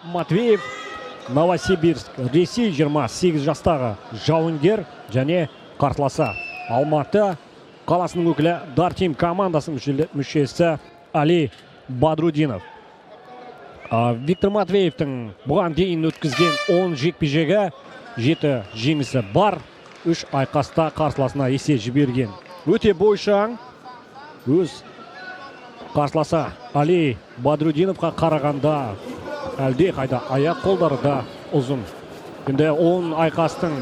Матвеев, Новосибирск, Ресей 28 жастағы жауынгер және қарсыласы Алматы қаласының өкілі Дартим командасының мүшесі Али Бадрудинов. Виктор Матвеевтің бұған дейін өткізген 10 жекпе-жегі 7 жеңісі бар. 3 айқаста қарсыласына есе жіберген. Өте бойшаң, өз қарсыласы Али Бадрудиновқа қарағанда әлде қайда аяқ қолдары да ұзын. Енді 10 айқастың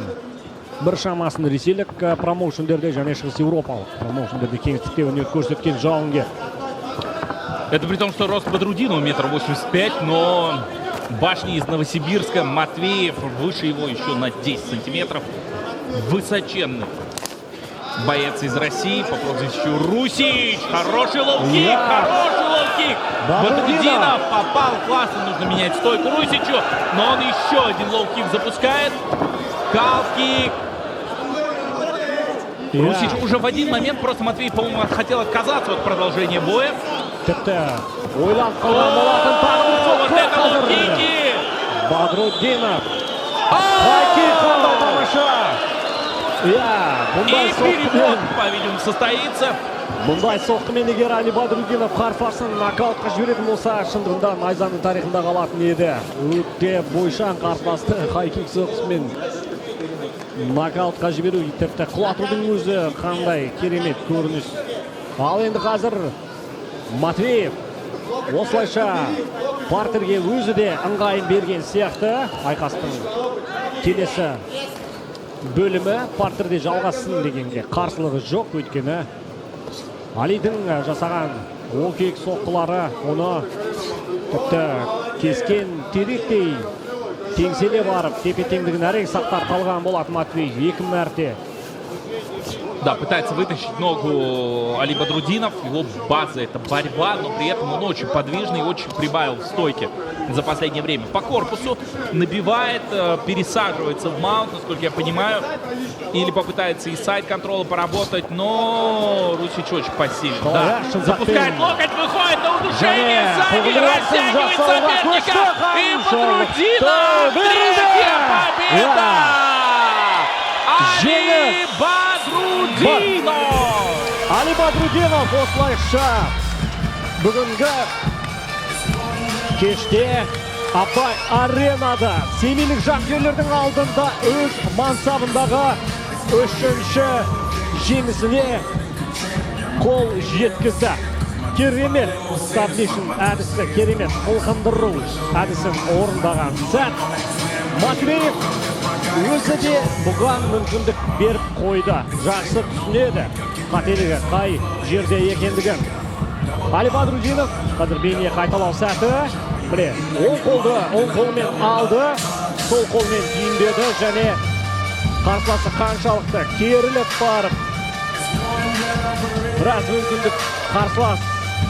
бір шамасын ресейлік промоушендерде және шығыс еуропалық промоушендерде кеңістікте өнер көрсеткен жауынгер. Это при том, что рост Бадрудинова 1,85 м, но башни из Новосибирска, Матвеев выше его еще на 10 сантиметров. Высоченный боец из России по прозвищу Русич. Хороший лоу-кик, хороший лоу-кик. Бадрудинов попал классно, нужно менять стойку Русичу, но он еще один лоу-кик запускает. Калф-кик. Русич уже в один момент, просто Матвеев, по-моему, хотел отказаться от продолжения боя. Вот это лоу-кики! Бадрудинов. И перевод, по-видимому, состоится. Бұндай соққымен егер Али Бадрудинов қарсыласын нокаутқа жіберетін болса, шындығында найзаның тарихында қалатын еді. Өте бойшаң қарсыласты хай-кик соққысымен нокаутқа жіберу, тіпті құлатудың өзі қандай керемет көрініс. Ал енді қазір Матвеев осылайша партерге өзі де ыңғайын берген сияқты. Айқастың келесі бөлімі партерде жалғасын дегенге қарсылығы жоқ, өйткені Алидің жасаған лоу-кик соққылары оны тіпті кескен теректей теңселе барып, тепе-теңдігін әрең сақтап қалған болатын Матвеев 2 мәрте. Да, пытается вытащить ногу Али Бадрудинов. Его база — это борьба, но при этом он очень подвижный и очень прибавил в стойке за последнее время. По корпусу набивает, пересаживается в маунт, насколько я понимаю. Или попытается и сайд-контрола поработать, но Русич очень пассивен. Да. Запускает локоть, выходит на удушение, сзади растягивает соперника. И Бадрудинов! Третья победа! Али Бадрудинов! Али Бадрудинов осылайша бүгінгі кеште Абай аренада семейлік жанкүйерлердің алдында өз мансабындағы 3-ші жеңісіне қол жеткізді. Керемет саблишн әдісі, керемет қылқындыру әдісін орындаған сәт. Матвеев өзі де бұған мүмкіндік беріп қойды. Жақсы түсінеді қателігі қай жерде екендігін. Али Бадрудинов қазір бейне қайталау сәті. Міне, оң қолмен алды, сол қолмен түйіндеді және қарсыласы қаншалықты керіліп барып. Біраз мүмкіндік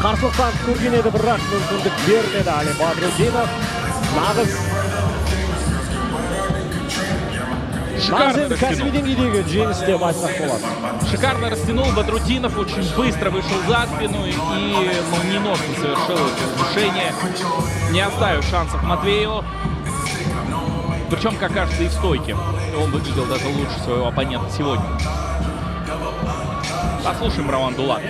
қарсылықтан көрген еді, бірақ мүмкіндік бермеді Али Бадрудинов. Нағыз Шикарно растянул Бадрудинов, очень быстро вышел за спину и молниеносно совершил это движение, не оставив шансов Матвееву. Причем, как кажется, и в стойке. Он выглядел даже лучше своего оппонента сегодня. Послушаем Роман Дулат.